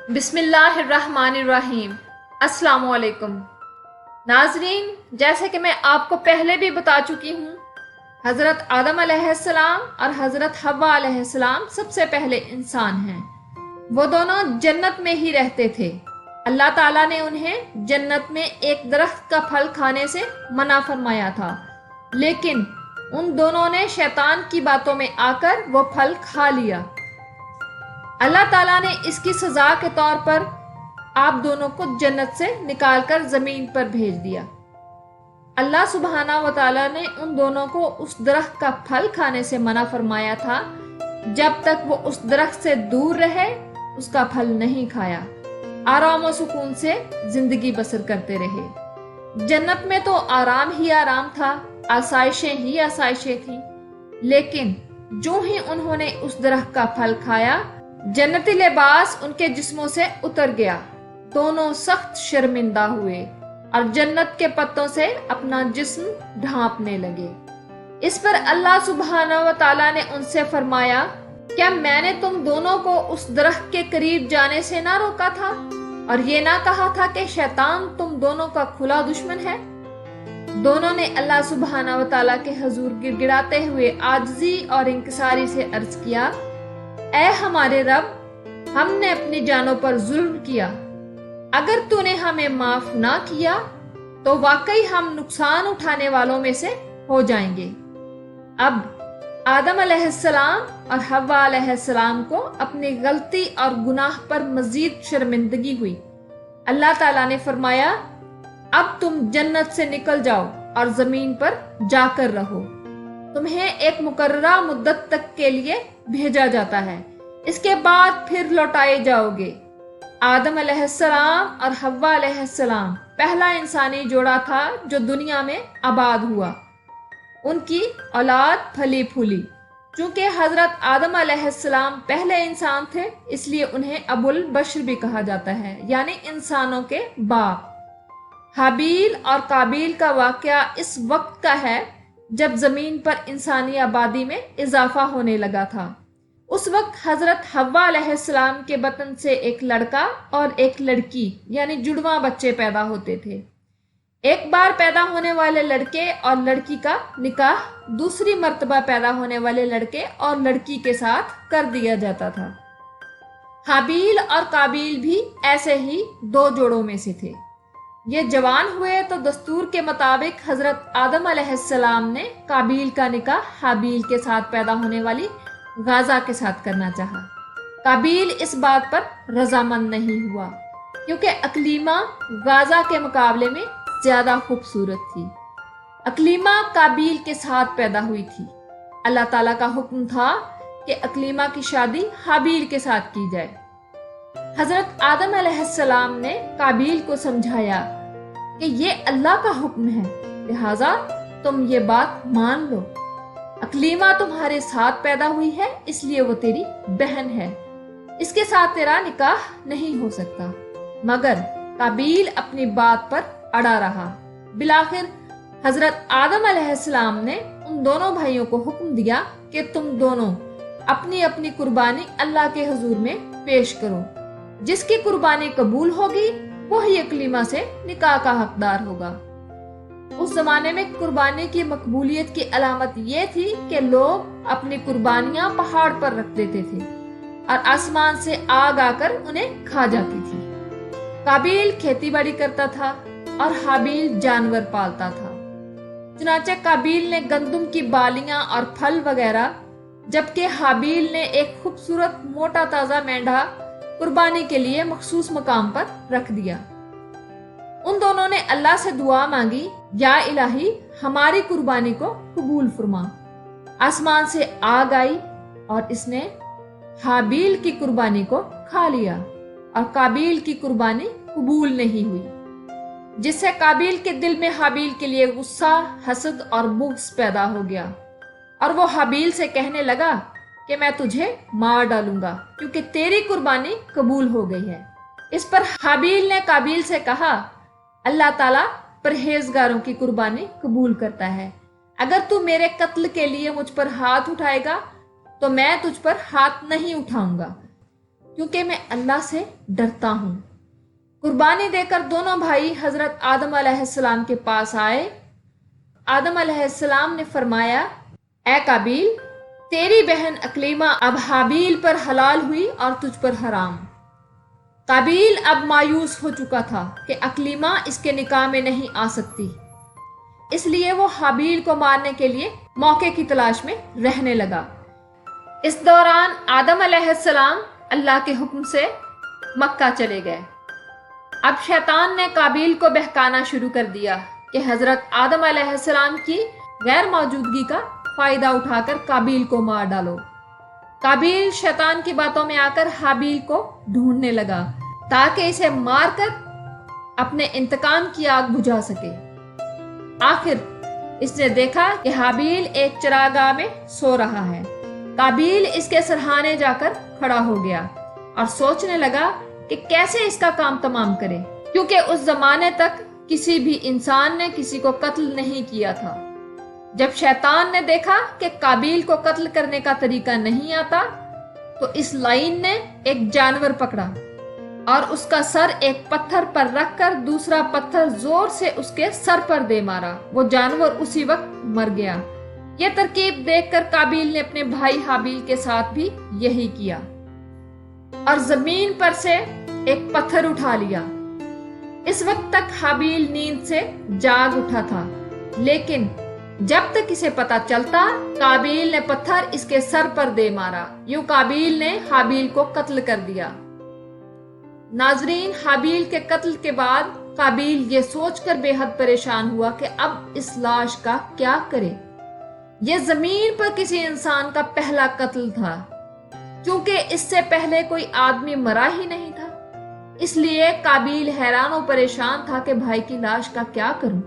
بسم اللہ الرحمن الرحیم۔ السلام علیکم ناظرین، جیسے کہ میں آپ کو پہلے بھی بتا چکی ہوں، حضرت آدم علیہ السلام اور حضرت حوا علیہ السلام سب سے پہلے انسان ہیں۔ وہ دونوں جنت میں ہی رہتے تھے۔ اللہ تعالیٰ نے انہیں جنت میں ایک درخت کا پھل کھانے سے منع فرمایا تھا، لیکن ان دونوں نے شیطان کی باتوں میں آ کر وہ پھل کھا لیا۔ اللہ تعالیٰ نے اس کی سزا کے طور پر آپ دونوں کو جنت سے نکال کر زمین پر بھیج دیا۔ اللہ سبحانہ و تعالیٰ نے ان دونوں کو اس درخت کا پھل کھانے سے منع فرمایا تھا، جب تک وہ اس درخت سے دور رہے اس کا پھل نہیں کھایا، آرام و سکون سے زندگی بسر کرتے رہے۔ جنت میں تو آرام ہی آرام تھا، آسائشیں ہی آسائشیں تھیں، لیکن جو ہی انہوں نے اس درخت کا پھل کھایا، جنتی لباس ان کے جسموں سے اتر گیا۔ دونوں سخت شرمندہ ہوئے اور جنت کے پتوں سے اپنا جسم ڈھانپنے لگے۔ اس پر اللہ سبحانہ و تعالیٰ نے ان سے فرمایا، کیا میں نے تم دونوں کو اس درخت کے قریب جانے سے نہ روکا تھا اور یہ نہ کہا تھا کہ شیطان تم دونوں کا کھلا دشمن ہے؟ دونوں نے اللہ سبحانہ و تعالیٰ کے حضور گڑ گڑاتے ہوئے عاجزی اور انکساری سے عرض کیا، اے ہمارے رب، ہم نے اپنی جانوں پر ظلم کیا، اگر تو نے ہمیں معاف نہ کیا تو واقعی ہم نقصان اٹھانے والوں میں سے ہو جائیں گے۔ اب آدم علیہ السلام اور حوا علیہ السلام کو اپنی غلطی اور گناہ پر مزید شرمندگی ہوئی۔ اللہ تعالیٰ نے فرمایا، اب تم جنت سے نکل جاؤ اور زمین پر جا کر رہو، تمہیں ایک مقررہ مدت تک کے لیے بھیجا جاتا ہے، اس کے بعد پھر لوٹائے جاؤ گے۔ آدم علیہ السلام اور حوا علیہ السلام پہلا انسانی جوڑا تھا جو دنیا میں آباد ہوا۔ ان کی اولاد پھلی پھولی۔ چونکہ حضرت آدم علیہ السلام پہلے انسان تھے، اس لیے انہیں ابو البشر بھی کہا جاتا ہے، یعنی انسانوں کے باپ۔ حابیل اور قابیل کا واقعہ اس وقت کا ہے جب زمین پر انسانی آبادی میں اضافہ ہونے لگا تھا۔ اس وقت حضرت حوا علیہ السلام کے بطن سے ایک لڑکا اور ایک لڑکی یعنی جڑواں بچے پیدا ہوتے تھے۔ ایک بار پیدا ہونے والے لڑکے اور لڑکی کا نکاح دوسری مرتبہ پیدا ہونے والے لڑکے اور لڑکی کے ساتھ کر دیا جاتا تھا۔ حابیل اور قابیل بھی ایسے ہی دو جوڑوں میں سے تھے۔ یہ جوان ہوئے تو دستور کے مطابق حضرت آدم علیہ السلام نے قابیل کا نکاح حابیل کے ساتھ پیدا ہونے والی غازہ کے ساتھ کرنا چاہا۔ قابیل اس بات پر رضامند نہیں ہوا، کیونکہ اکلیمہ غازہ کے مقابلے میں زیادہ خوبصورت تھی۔ اکلیمہ قابیل کے ساتھ پیدا ہوئی تھی۔ اللہ تعالیٰ کا حکم تھا کہ اکلیمہ کی شادی حابیل کے ساتھ کی جائے۔ حضرت آدم علیہ السلام نے قابیل کو سمجھایا کہ یہ اللہ کا حکم ہے، لہٰذا تم یہ بات مان لو۔ اکلیمہ تمہارے ساتھ پیدا ہوئی ہے، اس لیے وہ تیری بہن ہے، اس کے ساتھ تیرا نکاح نہیں ہو سکتا۔ مگر قابیل اپنی بات پر اڑا رہا۔ بالآخر حضرت آدم علیہ السلام نے ان دونوں بھائیوں کو حکم دیا کہ تم دونوں اپنی اپنی قربانی اللہ کے حضور میں پیش کرو، جس کی قربانی قبول ہوگی وہی اکلیمہ سے نکاح کا حقدار ہوگا۔ اس زمانے میں قربانی کی مقبولیت کی علامت یہ تھی کہ لوگ اپنی قربانیاں پہاڑ پر رکھ دیتے تھے اور آسمان سے آگ آ کر انہیں کھا جاتی تھی۔ قابیل کھیتی باڑی کرتا تھا اور حابیل جانور پالتا تھا۔ چنانچہ قابیل نے گندم کی بالیاں اور پھل وغیرہ، جبکہ حابیل نے ایک خوبصورت موٹا تازہ مینڈھا قربانی کے لیے مخصوص مقام پر رکھ دیا۔ ان دونوں نے اللہ سے دعا مانگی، یا الہی ہماری قربانی کو قبول فرما۔ آسمان سے آگ آئی اور اس نے حابیل کی قربانی کو کھا لیا اور قابیل کی قربانی قبول نہیں ہوئی، جس سے قابیل کے دل میں حابیل کے لیے غصہ، حسد اور بغض پیدا ہو گیا، اور وہ حابیل سے کہنے لگا کہ میں تجھے مار ڈالوں گا کیونکہ تیری قربانی قبول ہو گئی ہے۔ اس پر حابیل نے قابیل سے کہا، اللہ تعالیٰ پرہیزگاروں کی قربانی قبول کرتا ہے، اگر تو میرے قتل کے لیے مجھ پر ہاتھ اٹھائے گا تو میں تجھ پر ہاتھ نہیں اٹھاؤں گا۔ کیونکہ میں اللہ سے ڈرتا ہوں۔ قربانی دے کر دونوں بھائی حضرت آدم علیہ السلام کے پاس آئے۔ آدم علیہ السلام نے فرمایا، اے قابیل، تیری بہن اکلیمہ اب حابیل پر حلال ہوئی اور تجھ پر حرام۔ قابیل اب مایوس ہو چکا تھا کہ اکلیمہ اس کے نکاح میں نہیں آ سکتی، اس لیے وہ حابیل کو مارنے کے لیے موقع کی تلاش میں رہنے لگا۔ اس دوران آدم علیہ السلام اللہ کے حکم سے مکہ چلے گئے۔ اب شیطان نے قابیل کو بہکانا شروع کر دیا کہ حضرت آدم علیہ السلام کی غیر موجودگی کا فائدہ اٹھا کر قابیل کو مار ڈالو۔ قابیل شیطان کی باتوں میں آ کر حابیل کو ڈھونڈنے لگا تاکہ اسے مار کر اپنے انتقام کی آگ بجھا سکے۔ آخر اس نے دیکھا کہ حابیل ایک چراگاہ میں سو رہا ہے۔ قابیل اس کے سرہانے جا کر کھڑا ہو گیا اور سوچنے لگا کہ کیسے اس کا کام تمام کرے، کیونکہ اس زمانے تک کسی بھی انسان نے کسی کو قتل نہیں کیا تھا۔ جب شیطان نے دیکھا کہ قابیل کو قتل کرنے کا طریقہ نہیں آتا تو اس لائن نے ایک جانور پکڑا اور اس کا سر ایک پتھر پر رکھ کر دوسرا پتھر زور سے اس کے سر پر دے مارا۔ وہ جانور اسی وقت مر گیا۔ یہ ترکیب دیکھ کر قابیل نے اپنے بھائی حابیل کے ساتھ بھی یہی کیا اور زمین پر سے ایک پتھر اٹھا لیا۔ اس وقت تک حابیل نیند سے جاگ اٹھا تھا، لیکن جب تک اسے پتا چلتا قابیل نے پتھر اس کے سر پر دے مارا۔ یوں قابیل نے حابیل کو قتل کر دیا۔ ناظرین، حابیل کے قتل کے بعد قابیل یہ سوچ کر بے حد پریشان ہوا کہ اب اس لاش کا کیا کرے۔ یہ زمین پر کسی انسان کا پہلا قتل تھا، کیونکہ اس سے پہلے کوئی آدمی مرا ہی نہیں تھا۔ اس لیے قابیل حیران و پریشان تھا کہ بھائی کی لاش کا کیا کروں۔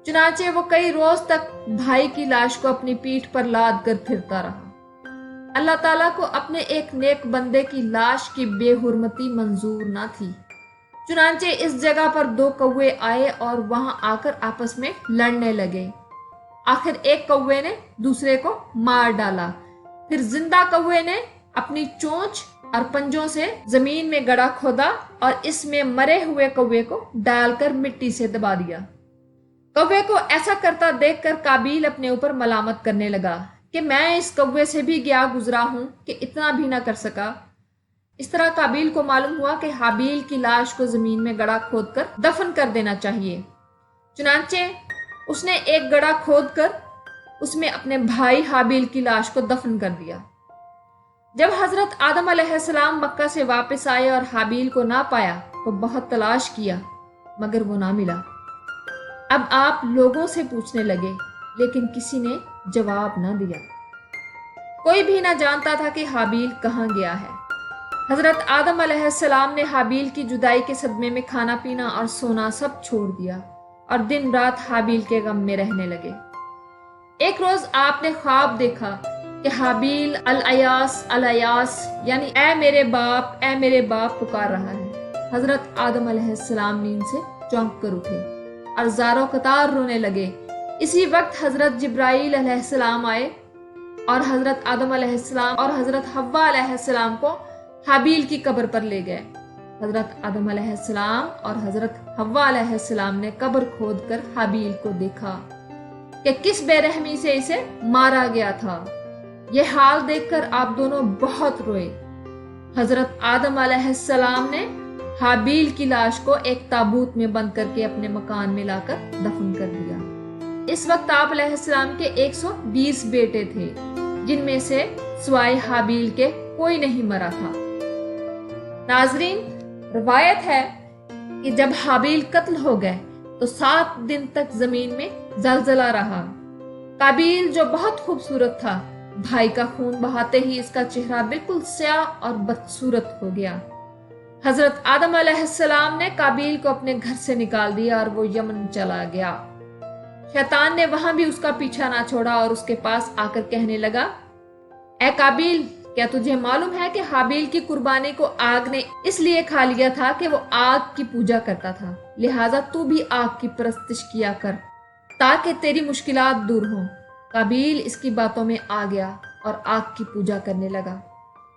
چنانچہ وہ کئی روز تک بھائی کی لاش کو اپنی پیٹھ پر لاد کر پھرتا رہا۔ اللہ تعالیٰ کو اپنے ایک نیک بندے کی لاش کی بے حرمتی منظور نہ تھی۔ چنانچہ اس جگہ پر 2 کوے آئے اور وہاں آ کر آپس میں لڑنے لگے۔ آخر ایک کوے نے دوسرے کو مار ڈالا۔ پھر زندہ کوے نے اپنی چونچ اور پنجوں سے زمین میں گڑھا کھودا اور اس میں مرے ہوئے کوے کو ڈال کر مٹی سے دبا دیا۔ کوے کو ایسا کرتا دیکھ کر قابیل اپنے اوپر ملامت کرنے لگا کہ میں اس کوے سے بھی گیا گزرا ہوں کہ اتنا بھی نہ کر سکا۔ اس طرح قابیل کو معلوم ہوا کہ حابیل کی لاش کو زمین میں گڑھا کھود کر دفن کر دینا چاہیے۔ چنانچہ اس نے ایک گڑھا کھود کر اس میں اپنے بھائی حابیل کی لاش کو دفن کر دیا۔ جب حضرت آدم علیہ السلام مکہ سے واپس آئے اور حابیل کو نہ پایا تو بہت تلاش کیا مگر وہ نہ ملا۔ اب آپ لوگوں سے پوچھنے لگے لیکن کسی نے جواب نہ دیا۔ کوئی بھی نہ جانتا تھا کہ حابیل کہاں گیا ہے۔ حضرت آدم علیہ السلام نے حابیل کی جدائی کے صدمے میں کھانا پینا اور سونا سب چھوڑ دیا اور دن رات حابیل کے غم میں رہنے لگے۔ ایک روز آپ نے خواب دیکھا کہ حابیل الیاس الیاس یعنی اے میرے باپ پکار رہا ہے۔ حضرت آدم علیہ السلام نیند سے چونک کر اٹھے اور زاروں قطار رونے لگے۔ اسی وقت حضرت جبرائیل علیہ السلام آئے اور حضرت آدم علیہ السلام اور حضرت حوا علیہ السلام کو حابیل کی قبر پر لے گئے۔ حضرت آدم علیہ السلام اور حضرت حوا علیہ السلام نے قبر کھود کر حابیل کو دیکھا کہ کس بے رحمی سے اسے مارا گیا تھا۔ یہ حال دیکھ کر آپ دونوں بہت روئے۔ حضرت آدم علیہ السلام نے حابیل کی لاش کو ایک تابوت میں بند کر کے اپنے مکان میں لا کر دفن کر دیا۔ اس وقت آپ علیہ السلام کے 120 بیٹے تھے، جن میں سے سوائے حابیل کے کوئی نہیں مرا تھا۔ ناظرین، روایت ہے کہ جب حابیل قتل ہو گئے تو 7 دن تک زمین میں زلزلہ رہا۔ قابیل جو بہت خوبصورت تھا، بھائی کا خون بہاتے ہی اس کا چہرہ بالکل سیاہ اور بدصورت ہو گیا۔ حضرت آدم علیہ السلام نے قابیل کو اپنے گھر سے نکال دیا اور وہ یمن چلا گیا۔ شیطان نے وہاں بھی اس کا پیچھا نہ چھوڑا اور اس کے پاس آ کر کہنے لگا، اے قابیل، کیا تجھے معلوم ہے کہ حابیل کی قربانی کو آگ نے اس لیے کھا لیا تھا کہ وہ آگ کی پوجا کرتا تھا، لہٰذا تو بھی آگ کی پرستش کیا کر تاکہ تیری مشکلات دور ہوں۔ قابیل اس کی باتوں میں آ گیا اور آگ کی پوجا کرنے لگا۔